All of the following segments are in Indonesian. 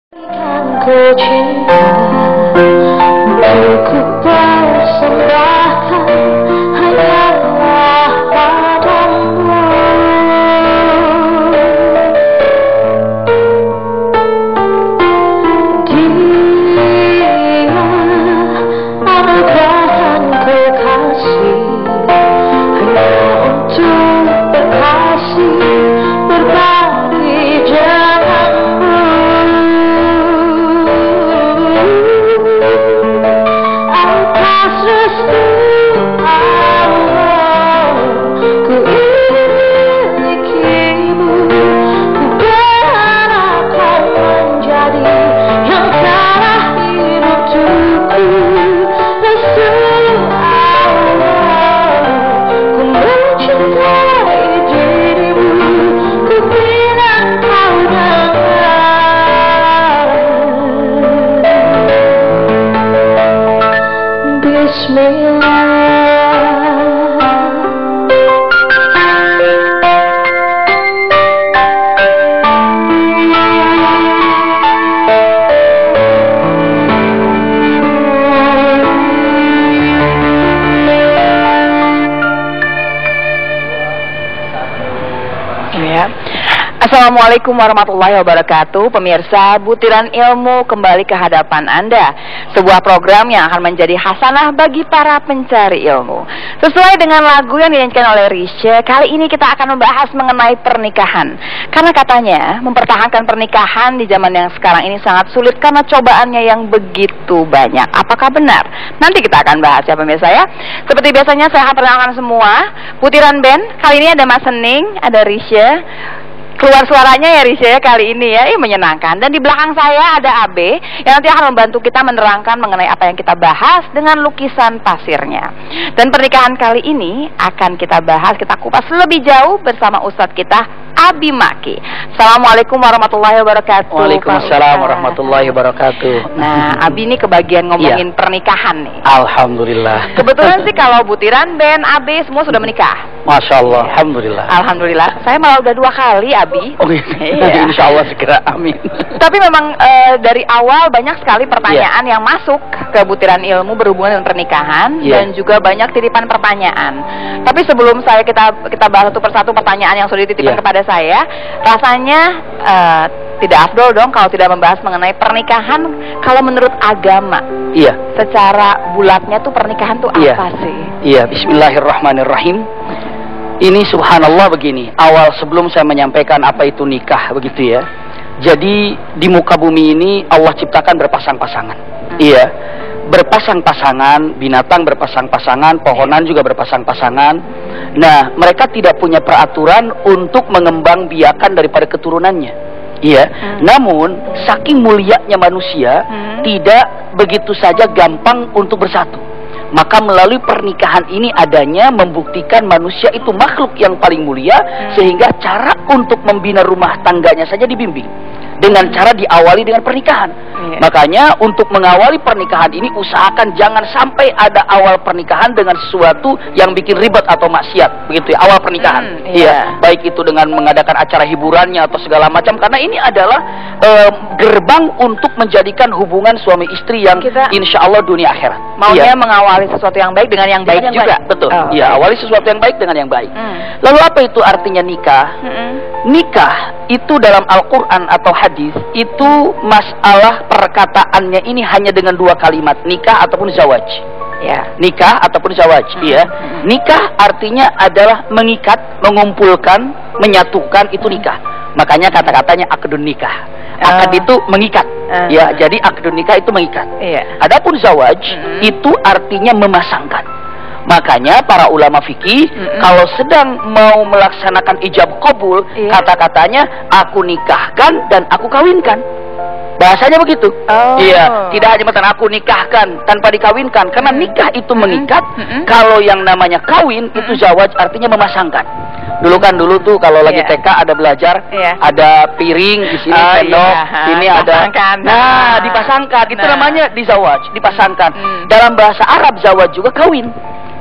Ku cinta untuk persembahkan hanyalah padamu. Dia anugerah ku kasih hanya untuk berkasih berbagi denganmu. Atas restu Allah ku milikimu, ku berharap kau menjadi yang terakhir untukku. Restu Allah ku mencintai dirimu, ku bilang kau dengar. Bismillah. Ya. Assalamualaikum warahmatullahi wabarakatuh. Pemirsa, Butiran Ilmu kembali ke hadapan Anda. Sebuah program yang akan menjadi hasanah bagi para pencari ilmu. Sesuai dengan lagu yang dinyanyikan oleh Risha, kali ini kita akan membahas mengenai pernikahan. Karena katanya mempertahankan pernikahan di zaman yang sekarang ini sangat sulit karena cobaannya yang begitu banyak. Apakah benar? Nanti kita akan bahas ya pemirsa ya. Seperti biasanya saya akan perkenalkan semua Butiran Band. Kali ini ada Mas Sening, ada Risha. Keluar suaranya ya Risha ya kali ini ya, menyenangkan. Dan di belakang saya ada Abe yang nanti akan membantu kita menerangkan mengenai apa yang kita bahas dengan lukisan pasirnya. Dan pernikahan kali ini akan kita bahas, kita kupas lebih jauh bersama Ustadz kita Abi Maki. Assalamualaikum warahmatullahi wabarakatuh. Waalaikumsalam warahmatullahi wabarakatuh. Nah, Abi ini kebagian ngomongin pernikahan nih. Alhamdulillah. Kebetulan sih kalau Butiran, Ben, Abe semua sudah menikah. Masya Allah, Alhamdulillah. Alhamdulillah. Saya malah udah 2 kali, Abi. Oh iya. Insya Allah segera, amin. Tapi memang dari awal banyak sekali pertanyaan yang masuk ke Butiran Ilmu berhubungan dengan pernikahan dan juga banyak titipan pertanyaan. Tapi sebelum kita bahas satu persatu pertanyaan yang sudah dititipkan kepada saya, rasanya tidak afdol dong kalau tidak membahas mengenai pernikahan kalau menurut agama. Iya. Secara bulatnya tuh pernikahan tuh apa sih? Iya, bismillahirrahmanirrahim. Ini subhanallah begini, awal sebelum saya menyampaikan apa itu nikah begitu ya. Jadi di muka bumi ini Allah ciptakan berpasang-pasangan. Iya. Berpasang-pasangan, binatang berpasang-pasangan, pohonan juga berpasang-pasangan. Nah, mereka tidak punya peraturan untuk mengembangbiakan daripada keturunannya. Iya. Namun saking mulianya manusia tidak begitu saja gampang untuk bersatu. Maka melalui pernikahan ini adanya membuktikan manusia itu makhluk yang paling mulia, sehingga cara untuk membina rumah tangganya saja dibimbing dengan cara diawali dengan pernikahan. Makanya untuk mengawali pernikahan ini usahakan jangan sampai ada awal pernikahan dengan sesuatu yang bikin ribet atau maksiat, begitu ya, awal pernikahan. Baik itu dengan mengadakan acara hiburannya atau segala macam, karena ini adalah gerbang untuk menjadikan hubungan suami istri yang insya Allah dunia akhirat. Maunya mengawali sesuatu yang baik dengan yang baik juga. Betul. Awali sesuatu yang baik dengan yang baik. Lalu apa itu artinya nikah? Nikah itu dalam Al-Quran atau hadis itu masalah perkataannya ini hanya dengan 2 kalimat, nikah ataupun zawaj. Nikah ataupun zawaj. Nikah artinya adalah mengikat, mengumpulkan, menyatukan, itu nikah. Makanya kata-katanya akdun nikah. Akad itu mengikat. Jadi akdun nikah itu mengikat. Adapun zawaj itu artinya memasangkan. Makanya para ulama fikih kalau sedang mau melaksanakan ijab qabul, kata-katanya aku nikahkan dan aku kawinkan. Bahasanya begitu. Tidak hanya mengatakan aku nikahkan tanpa dikawinkan, karena nikah itu mengikat. Kalau yang namanya kawin itu zawaj artinya memasangkan. Dulu tuh kalau lagi TK ada belajar, ada piring di sini, sendok, ini ada. Nah, dipasangkan. Itu namanya dizawaj, dipasangkan. Dalam bahasa Arab zawaj juga kawin.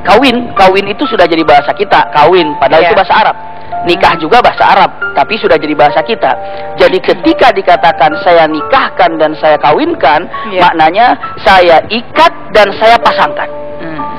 Kawin itu sudah jadi bahasa kita, kawin, padahal Iya. itu bahasa Arab. Nikah juga bahasa Arab, tapi sudah jadi bahasa kita. Jadi ketika dikatakan saya nikahkan dan saya kawinkan, Iya. maknanya saya ikat dan saya pasangkan.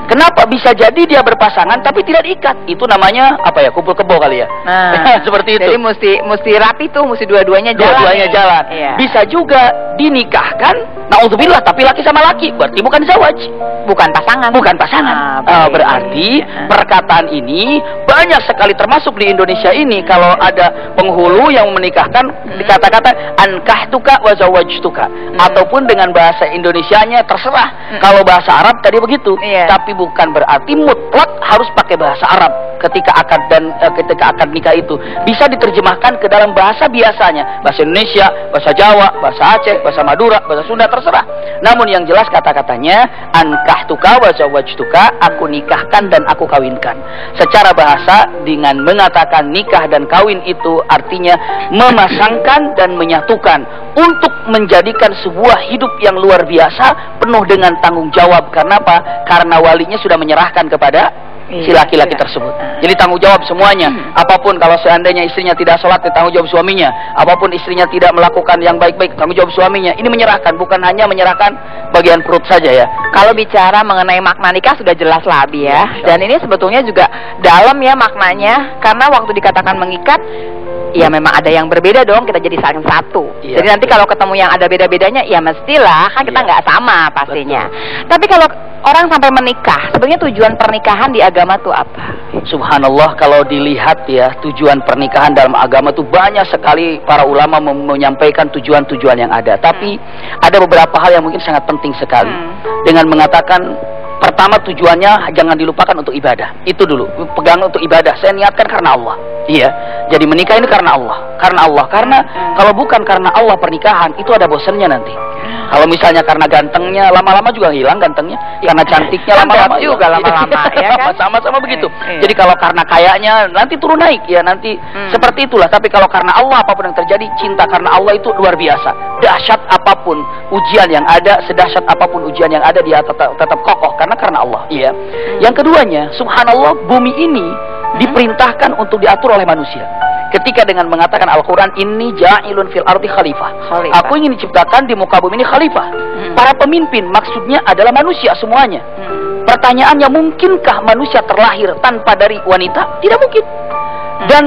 Kenapa bisa jadi dia berpasangan tapi tidak diikat? Itu namanya apa ya? Kumpul kebo kali ya. Nah, seperti itu. Jadi mesti rapi tuh, mesti dua-duanya jalan. Dua-duanya nih. jalan. Iya. Bisa juga dinikahkan, naudzubillah, tapi laki sama laki, berarti bukan zawaj. Bukan pasangan. Bukan pasangan. baik. Berarti perkataan ini banyak sekali termasuk di Indonesia ini. Kalau ada penghulu yang menikahkan dikata-kata ankahtuka wa zawajtuka, ataupun dengan bahasa Indonesianya terserah. Kalau bahasa Arab tadi begitu, Iya. tapi bukan berarti mutlak harus pakai bahasa Arab ketika akad nikah itu. Bisa diterjemahkan ke dalam bahasa biasanya, bahasa Indonesia, bahasa Jawa, bahasa Aceh, bahasa Madura, bahasa Sunda, terserah. Namun yang jelas kata-katanya ankahtuka wa zawajtuka, aku nikahkan dan aku kawinkan. Secara bahasa dengan mengatakan nikah dan kawin itu artinya memasangkan dan menyatukan untuk menjadikan sebuah hidup yang luar biasa penuh dengan tanggung jawab. Karena apa? Karena walinya sudah menyerahkan kepada si laki-laki tersebut. Jadi tanggung jawab semuanya. Apapun kalau seandainya istrinya tidak sholat, tanggung jawab suaminya. Apapun istrinya tidak melakukan yang baik-baik, tanggung jawab suaminya. Ini menyerahkan, bukan hanya menyerahkan bagian perut saja ya. Kalau bicara mengenai makna nikah sudah jelas lah Abi ya. Dan ini sebetulnya juga dalam ya maknanya, karena waktu dikatakan mengikat, ya memang ada yang berbeda dong, kita jadi saling satu. Iya. Jadi nanti kalau ketemu yang ada beda-bedanya, ya mestilah kan kita Iya. nggak sama pastinya. Tapi kalau orang sampai menikah, sebenarnya tujuan pernikahan di agama tuh apa? Subhanallah, kalau dilihat ya, tujuan pernikahan dalam agama tuh banyak sekali para ulama menyampaikan tujuan-tujuan yang ada. Tapi ada beberapa hal yang mungkin sangat penting sekali. Dengan mengatakan pertama tujuannya jangan dilupakan untuk ibadah. Itu dulu, pegang untuk ibadah. Saya niatkan karena Allah. Iya. Jadi menikah ini karena Allah. Karena Allah. Karena kalau bukan karena Allah pernikahan itu ada bosannya nanti. Kalau misalnya karena gantengnya, lama-lama juga hilang gantengnya. Karena cantiknya Kan lama-lama berat juga lama-lama, ya kan? Sama-sama begitu. Iya. Jadi kalau karena kayaknya nanti turun naik ya nanti seperti itulah. Tapi kalau karena Allah apapun yang terjadi, cinta karena Allah itu luar biasa. Dahsyat apapun ujian yang ada, sedahsyat apapun ujian yang ada, dia tetap kokoh karena Allah. Iya. Yang keduanya, subhanallah, bumi ini diperintahkan untuk diatur oleh manusia. Ketika dengan mengatakan Al-Quran, inni ja'ilun fil ardi khalifah. Aku ingin diciptakan di muka bumi ini khalifah. Para pemimpin maksudnya adalah manusia semuanya. Pertanyaannya, mungkinkah manusia terlahir tanpa dari wanita? Tidak mungkin. Dan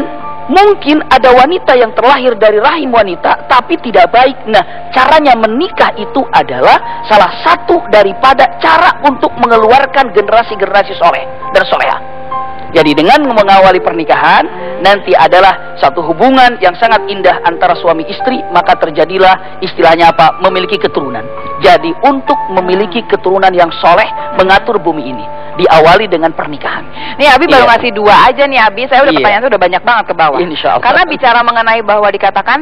mungkin ada wanita yang terlahir dari rahim wanita tapi tidak baik. Nah, caranya menikah itu adalah salah satu daripada cara untuk mengeluarkan generasi-generasi soleh dan soleha. Jadi dengan mengawali pernikahan, nanti adalah satu hubungan yang sangat indah antara suami istri, maka terjadilah istilahnya apa? Memiliki keturunan. Jadi untuk memiliki keturunan yang soleh, mengatur bumi ini diawali dengan pernikahan. Nih Abi baru Iya. ngasih 2 aja nih Abi. Saya udah Iya. pertanyaan udah banyak banget ke bawah. Insya Allah. Karena bicara mengenai bahwa dikatakan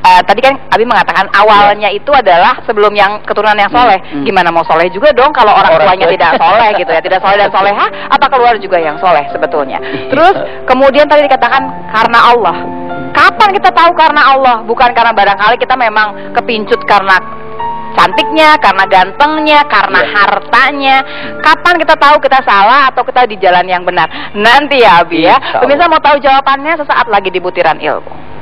tadi kan Abi mengatakan awalnya itu adalah sebelum yang keturunan yang soleh. Gimana mau soleh juga dong kalau orang tuanya tua. tidak soleh gitu ya, tidak soleh dan soleha, apa keluar juga yang soleh sebetulnya. Terus kemudian tadi dikatakan karena Allah. Kapan kita tahu karena Allah? Bukan karena barangkali kita memang kepincut karena cantiknya, karena gantengnya, karena hartanya. Kapan kita tahu kita salah atau kita di jalan yang benar? Nanti ya Abi ya. Insya Allah. Pemirsa mau tahu jawabannya sesaat lagi di Butiran Ilmu.